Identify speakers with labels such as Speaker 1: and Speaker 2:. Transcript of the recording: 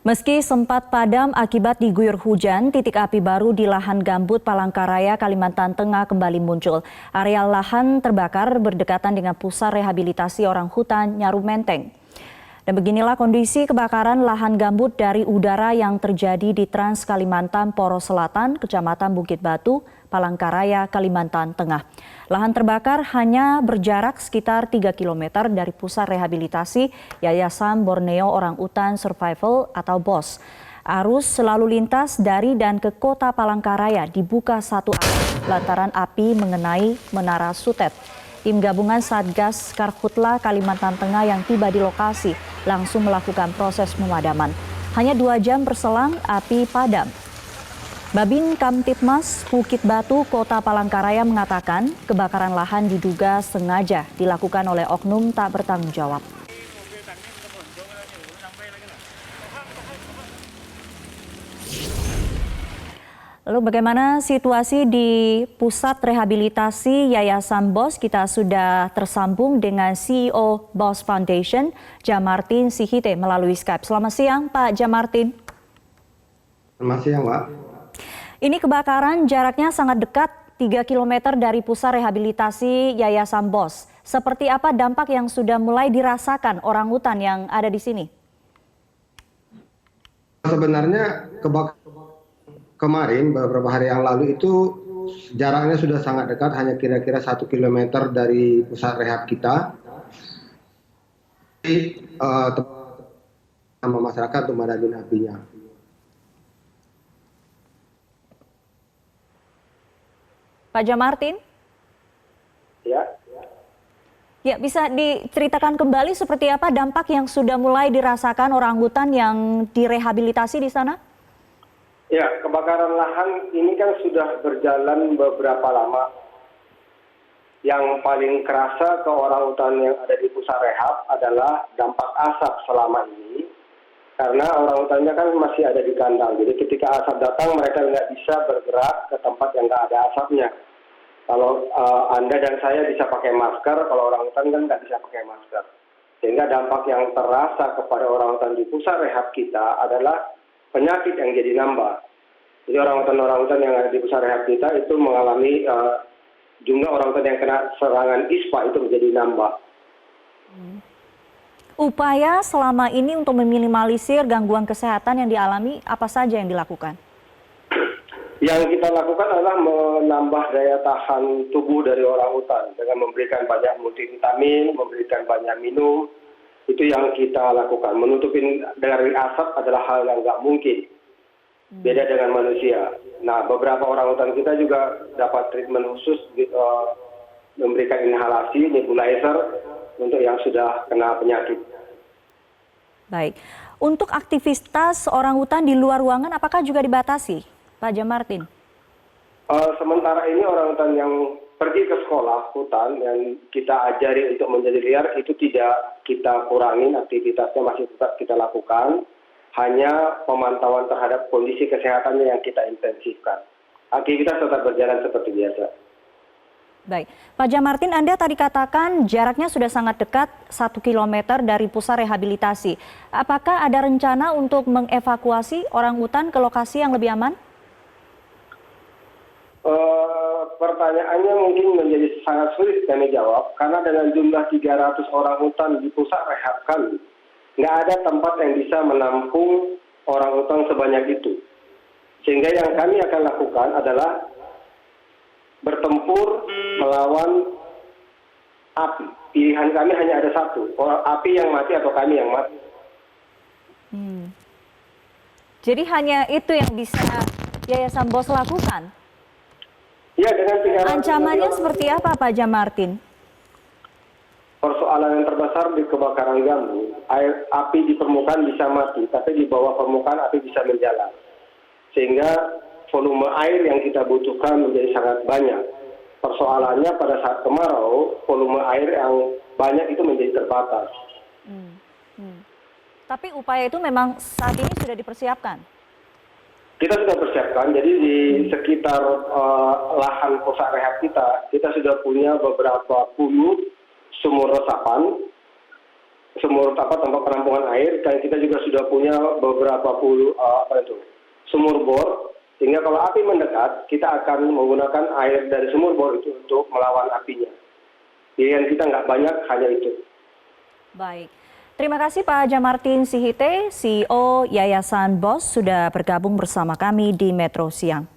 Speaker 1: Meski sempat padam akibat diguyur hujan, titik api baru di lahan gambut Palangkaraya, Kalimantan Tengah kembali muncul. Areal lahan terbakar berdekatan dengan pusat rehabilitasi orang hutan Nyaru Menteng. Dan beginilah kondisi kebakaran lahan gambut dari udara yang terjadi di Trans Kalimantan Poros Selatan, Kecamatan Bukit Batu, Palangkaraya, Kalimantan Tengah. Lahan terbakar hanya berjarak sekitar 3 km dari pusat rehabilitasi Yayasan Borneo Orang Utan Survival atau BOS. Arus selalu lintas dari dan ke kota Palangkaraya dibuka satu arah lantaran api mengenai Menara Sutet. Tim gabungan Satgas Karhutla Kalimantan Tengah yang tiba di lokasi langsung melakukan proses pemadaman. Hanya 2 jam berselang api padam. Babin Kamtipmas Bukit Batu Kota Palangkaraya mengatakan kebakaran lahan diduga sengaja dilakukan oleh oknum tak bertanggung jawab. Lalu bagaimana situasi di pusat rehabilitasi Yayasan BOS? Kita sudah tersambung dengan CEO BOS Foundation, Jamartin Sihite melalui Skype. Selamat siang Pak Jamartin.
Speaker 2: Selamat siang Pak.
Speaker 1: Ini kebakaran jaraknya sangat dekat, 3 km dari pusat rehabilitasi Yayasan BOS. Seperti apa dampak yang sudah mulai dirasakan orang hutan yang ada di sini?
Speaker 2: Sebenarnya kemarin beberapa hari yang lalu itu jaraknya sudah sangat dekat, hanya kira-kira 1 km dari pusat rehab kita. Sama masyarakat untuk memadamkan apinya.
Speaker 1: Pak Jamartin?
Speaker 2: Ya.
Speaker 1: Ya, bisa diceritakan kembali seperti apa dampak yang sudah mulai dirasakan orang hutan yang direhabilitasi di sana?
Speaker 3: Ya, kebakaran lahan ini kan sudah berjalan beberapa lama. Yang paling kerasa ke orang hutan yang ada di pusat rehab adalah dampak asap selama ini. Karena orang hutannya kan masih ada di kandang. Jadi ketika asap datang mereka nggak bisa bergerak ke tempat yang nggak ada asapnya. Kalau Anda dan saya bisa pakai masker, kalau orang hutan kan nggak bisa pakai masker. Sehingga dampak yang terasa kepada orang hutan di pusat rehab kita adalah penyakit yang jadi nambah. Jadi orang hutan yang ada di pusat rehab kita itu mengalami jumlah orang hutan yang kena serangan ispa itu menjadi nambah.
Speaker 1: Upaya selama ini untuk meminimalisir gangguan kesehatan yang dialami apa saja yang dilakukan?
Speaker 3: Yang kita lakukan adalah menambah daya tahan tubuh dari orang hutan dengan memberikan banyak multivitamin, memberikan banyak minum. Itu yang kita lakukan. Menutupin dari asap adalah hal yang nggak mungkin. Beda dengan manusia. Nah, beberapa orang hutan kita juga dapat treatment khusus, memberikan inhalasi, nebulizer untuk yang sudah kena penyakit. Baik.
Speaker 1: Untuk aktivitas orang hutan di luar ruangan apakah juga dibatasi, Pak Jamartin?
Speaker 3: Sementara ini orang hutan yang pergi ke sekolah hutan yang kita ajari untuk menjadi liar itu tidak kita kurangin, aktivitasnya masih tetap kita lakukan. Hanya pemantauan terhadap kondisi kesehatannya yang kita intensifkan. Aktivitas tetap berjalan seperti biasa.
Speaker 1: Baik, Pak Jamartin, Anda tadi katakan jaraknya sudah sangat dekat 1 km dari pusat rehabilitasi. Apakah ada rencana untuk mengevakuasi orang hutan ke lokasi yang lebih aman?
Speaker 3: Pertanyaannya mungkin menjadi sangat sulit kami jawab, karena dengan jumlah 300 orang hutan di pusat rehab kami, nggak ada tempat yang bisa menampung orang hutan sebanyak itu. Sehingga yang kami akan lakukan adalah bertempur melawan api. Pilihan kami hanya ada satu, api yang mati atau kami yang mati.
Speaker 1: Jadi hanya itu yang bisa Yayasan BOS lakukan?
Speaker 3: Ya, dengan 300.
Speaker 1: Ancamannya seperti apa Pak Jamartin?
Speaker 3: Persoalan yang terbesar di kebakaran gambut, api di permukaan bisa mati, tapi di bawah permukaan api bisa menjalar. Sehingga volume air yang kita butuhkan menjadi sangat banyak. Persoalannya pada saat kemarau, volume air yang banyak itu menjadi terbatas.
Speaker 1: Tapi upaya itu memang saat ini sudah dipersiapkan?
Speaker 3: Kita sudah persiapkan, jadi di sekitar lahan pusat rehab kita sudah punya beberapa puluh sumur resapan sumur tempat penampungan air, dan kita juga sudah punya beberapa puluh sumur bor, sehingga kalau api mendekat kita akan menggunakan air dari sumur bor itu untuk melawan apinya. Pilihan kita nggak banyak, hanya itu.
Speaker 1: Baik, terima kasih Pak Jamartin Sihite, CEO Yayasan BOS sudah bergabung bersama kami di Metro Siang.